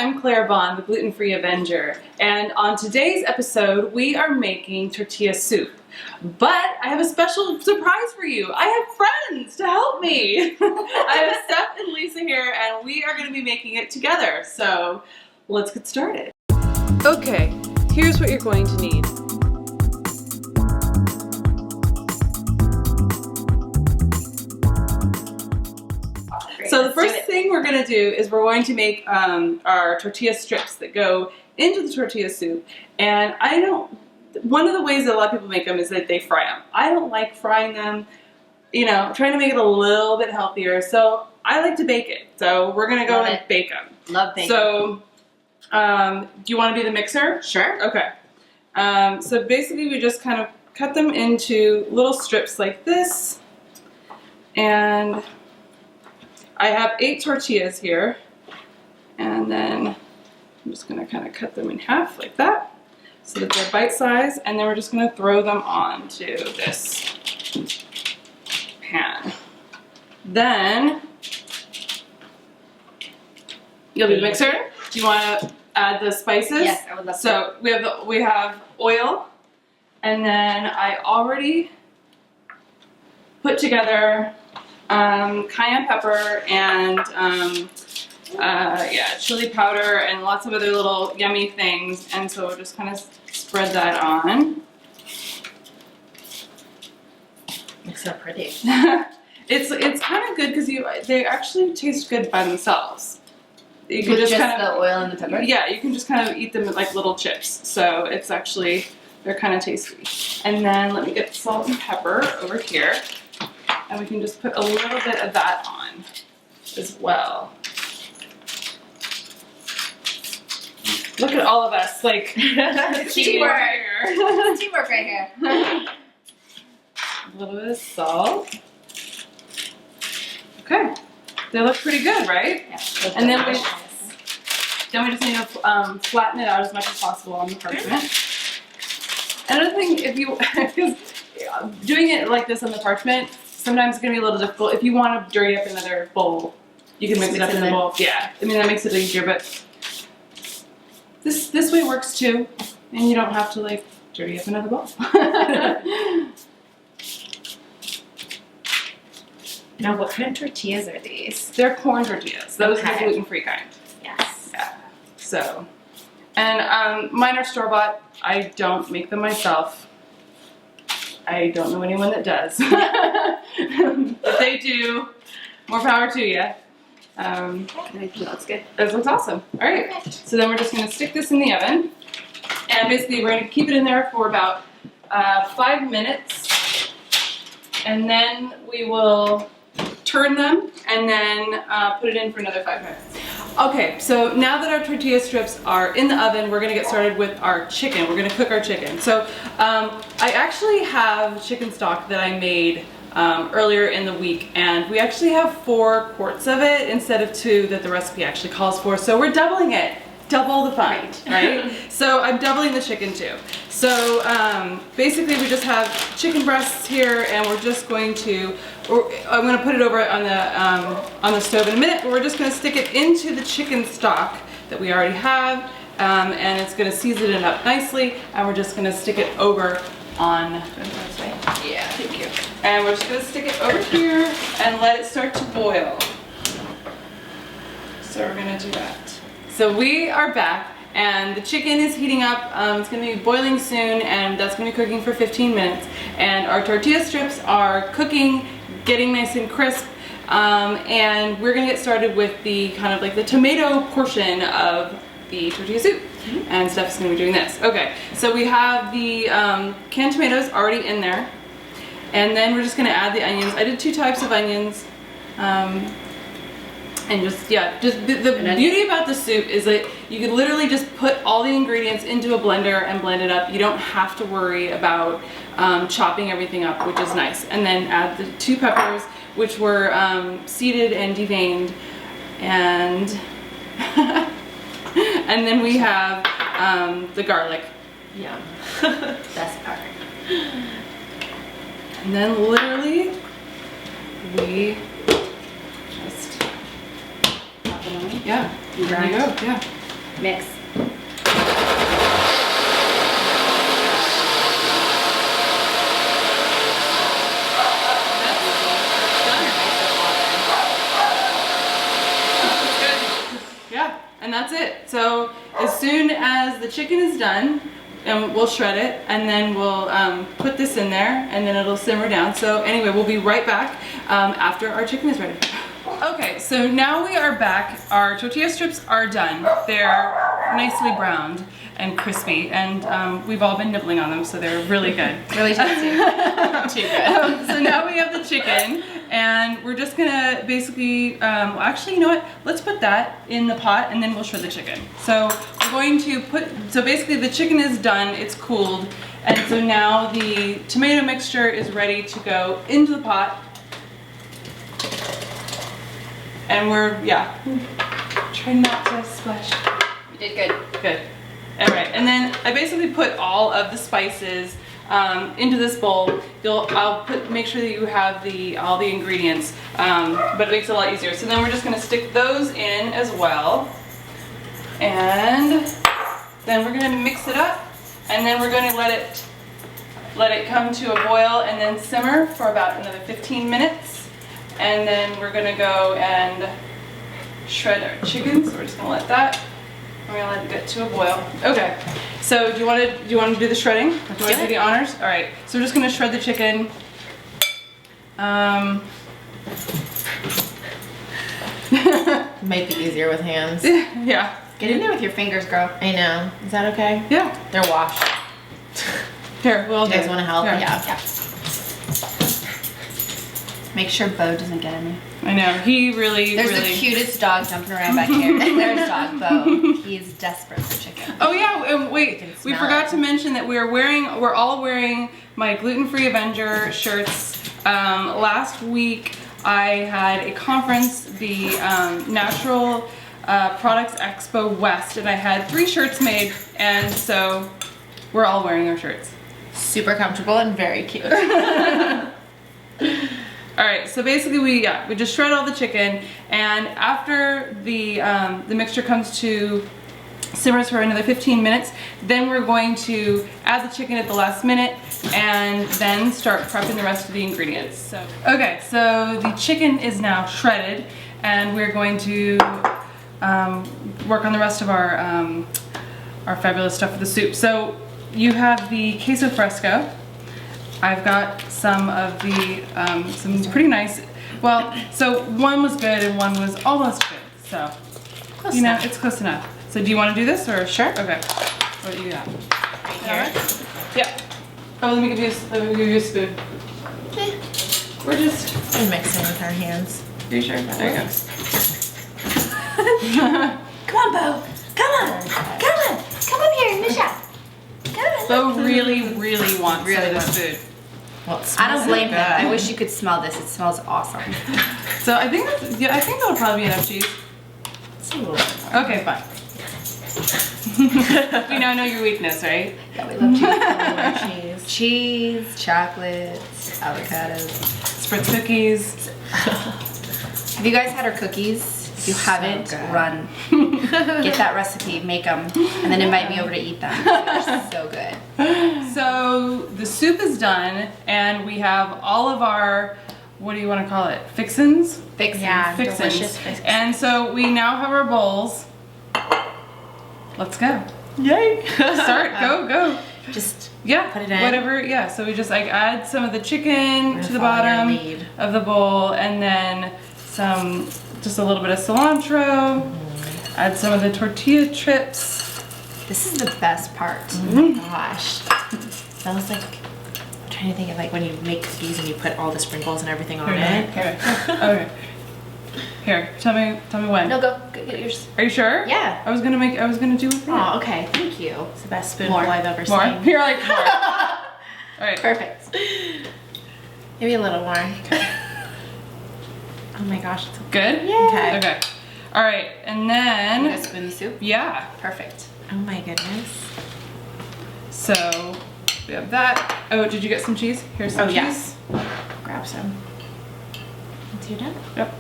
I'm Claire Bahn, the gluten-free Avenger, and on today's episode, we are making tortilla soup. But I have a special surprise for you. I have friends to help me. I have Steph and Lisa here, and we are going to be making it together. So let's get started. Okay, here's what you're going to need. So the first thing we're going to do is we're going to make our tortilla strips that go into the tortilla soup. And one of the ways that a lot of people make them is that they fry them. I don't like frying them, I'm trying to make it a little bit healthier. So I like to bake it. So we're going to go and bake them. Love baking. So do you want to be the mixer? Sure. Okay. So basically we just kind of cut them into little strips like this. And I have 8 tortillas here, and then I'm just going to kind of cut them in half like that so that they're bite size, and then we're just going to throw them onto this pan. Then you'll be the mixer. Do you want to add the spices? Yes, I would love to. So we have oil, and then I already put together cayenne pepper and chili powder and lots of other little yummy things, and so we'll just kind of spread that on. Looks so pretty. It's kind of good because they actually taste good by themselves. You can just kind of, the oil and the pepper? Yeah, you can just kind of eat them like little chips. So it's actually, they're kind of tasty. And then let me get salt and pepper over here. And we can just put a little bit of that on as well. Look at all of us, like, teamwork. Teamwork right here. A little bit of salt. Okay, they look pretty good, right? Yeah. And then we just need to flatten it out as much as possible on the parchment. Another thing, because doing it like this on the parchment, sometimes it's going to be a little difficult. If you want to dirty up another bowl, you can mix it up in the bowl. Yeah, I mean, that makes it easier, but this way works too, and you don't have to like dirty up another bowl. Now, what kind of tortillas are these? They're corn tortillas. Those are the gluten-free kind. Yes. Yeah. So, and mine are store-bought. I don't make them myself. I don't know anyone that does. If they do, more power to you. That's good. This looks awesome. All right. Okay. So then we're just going to stick this in the oven. And basically we're going to keep it in there for about 5 minutes. And then we will turn them and then put it in for another 5 minutes. Okay, so now that our tortilla strips are in the oven, we're gonna get started with our chicken. We're gonna cook our chicken. So I actually have chicken stock that I made earlier in the week, and we actually have 4 quarts of it instead of 2 that the recipe actually calls for. So we're doubling it. Double the fun, right? So I'm doubling the chicken too. So basically we just have chicken breasts here, and we're just going to, I'm going to put it over on the stove in a minute, but we're just going to stick it into the chicken stock that we already have, and it's going to season it up nicely, and we're just going to stick it over on, yeah, thank you. And we're just going to stick it over here and let it start to boil. So we're going to do that. So we are back, and the chicken is heating up. It's going to be boiling soon, and that's going to be cooking for 15 minutes. And our tortilla strips are cooking, getting nice and crisp, and we're going to get started with the kind of like the tomato portion of the tortilla soup. And Steph's going to be doing this. Okay, so we have the canned tomatoes already in there, and then we're just going to add the onions. I did 2 types of onions. And just the beauty about the soup is that you can literally just put all the ingredients into a blender and blend it up. You don't have to worry about chopping everything up, which is nice. And then add the 2 peppers, which were seeded and deveined, and and then we have the garlic. Yum. Best part. And then literally we just pop it on. Yeah, there you go. Yeah. Mix. Yeah, and that's it. So as soon as the chicken is done, we'll shred it, and then we'll put this in there, and then it'll simmer down. So anyway, we'll be right back after our chicken is ready. Okay, so now we are back. Our tortilla strips are done. They're nicely browned and crispy, and we've all been nibbling on them, so they're really good. Really tasty. Too good. So now we have the chicken, and we're just gonna basically, well, actually, you know what? Let's put that in the pot, and then we'll shred the chicken. So we're going to so basically the chicken is done, it's cooled, and so now the tomato mixture is ready to go into the pot. And we're, yeah, trying not to splash. You did good. Good. All right, and then I basically put all of the spices into this bowl. I'll make sure that you have all the ingredients, but it makes it a lot easier. So then we're just gonna stick those in as well. And then we're gonna mix it up, and then we're gonna let it come to a boil and then simmer for about another 15 minutes. And then we're gonna go and shred our chicken. So we're just gonna let that. We're gonna let it get to a boil. Okay. So do you want to do the shredding? Or do you want to do the honors? All right. So we're just gonna shred the chicken. Might be easier with hands. Yeah. Get in there with your fingers, girl. I know. Is that okay? Yeah. They're washed. Here, we'll You guys want to help? Here. Yeah. Make sure Bo doesn't get any. I know. He really, There's really. the cutest dog jumping around back here. There's dog Bo. He's desperate for chicken. Oh yeah, and wait, can we smell forgot it. to mention that we're all wearing my gluten-free Avenger shirts. Last week I had a conference, the Natural Products Expo West, and I had 3 shirts made, and so we're all wearing our shirts. Super comfortable and very cute. All right, so basically we just shred all the chicken, and after the mixture comes to simmers for another 15 minutes, then we're going to add the chicken at the last minute and then start prepping the rest of the ingredients. So, okay, so the chicken is now shredded, and we're going to work on the rest of our fabulous stuff for the soup. So you have the queso fresco. I've got some of the, some pretty nice, well, so one was good and one was almost good. So, Close you know, enough. it's close enough. So do you want to do this or? Sure. Okay. What do you got? Here. Yeah. Oh, let me give you a spoon. We're just, And mixing with our hands. are you sure? There you go. Come on, Bo. Come on. Come on. Come up here, Misha. Come on. Bo really, really wants some of this food. Well, it I don't smells blame so him. I good. wish you could smell this. It smells awesome. So I think that'll probably be enough cheese. It's a little bit. Okay, fine. We now know your weakness, right? Yeah, we love cheese. More cheese. Cheese, chocolates, avocados. Spritz cookies. Have you guys had our cookies? If you So haven't, good. run. Get that recipe, make them, and then invite me over to eat them. They're so good. So the soup is done, and we have all of our, what do you want to call it? Fixins? Fixins. Yeah. Fixins. Delicious fixins. And so we now have our bowls. Let's go. Yay! Start. Go. Just Yeah. Put it in. Whatever. Yeah. So we just add some of the chicken We're to the following your bottom lead. of the bowl, and then just a little bit of cilantro. Add some of the tortilla chips. This is the best part. Oh my gosh. That was like, I'm trying to think of like when you make cookies and you put all the sprinkles and everything on it. Okay. Here, tell me when. No, go get yours. Are you sure? Yeah. I was gonna do it. Oh, okay. Thank you. It's the best spoonful More. I've ever More? seen. You're like more. All right. Perfect. Maybe a little more. Oh my gosh. It's Good? Okay. Okay. All right, and You then, guys spoon the soup? yeah. Perfect. Oh my goodness. So, we have that. Oh, did you get some cheese? Here's some cheese. Yes. Grab some. Once you're done. Yep.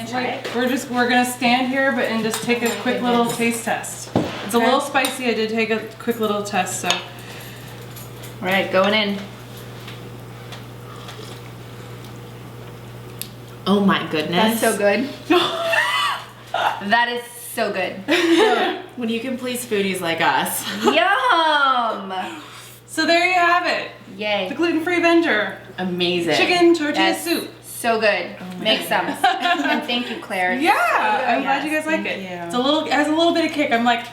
Try it. We're gonna stand here, and just take a quick little taste test. It's a little spicy. I did take a quick little test, so. All right, going in. Oh my goodness. That's so good. That is so good. When you can please foodies like us. Yum! So there you have it. The Yay. gluten-free Avenger. Amazing. Chicken tortilla That's soup. so good. Make some. And thank you, Claire. Yeah, I'm glad you guys like thank it. you. It has a little bit of kick. I'm like,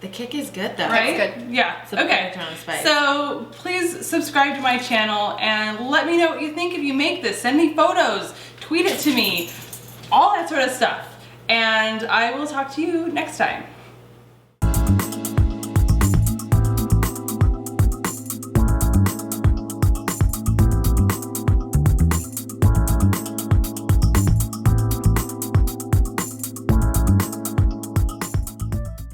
The kick is good though. right? good. Yeah. It's a Okay. perfect amount of spice. So please subscribe to my channel and let me know what you think if you make this. Send me photos, tweet it to me, all that sort of stuff. And I will talk to you next time.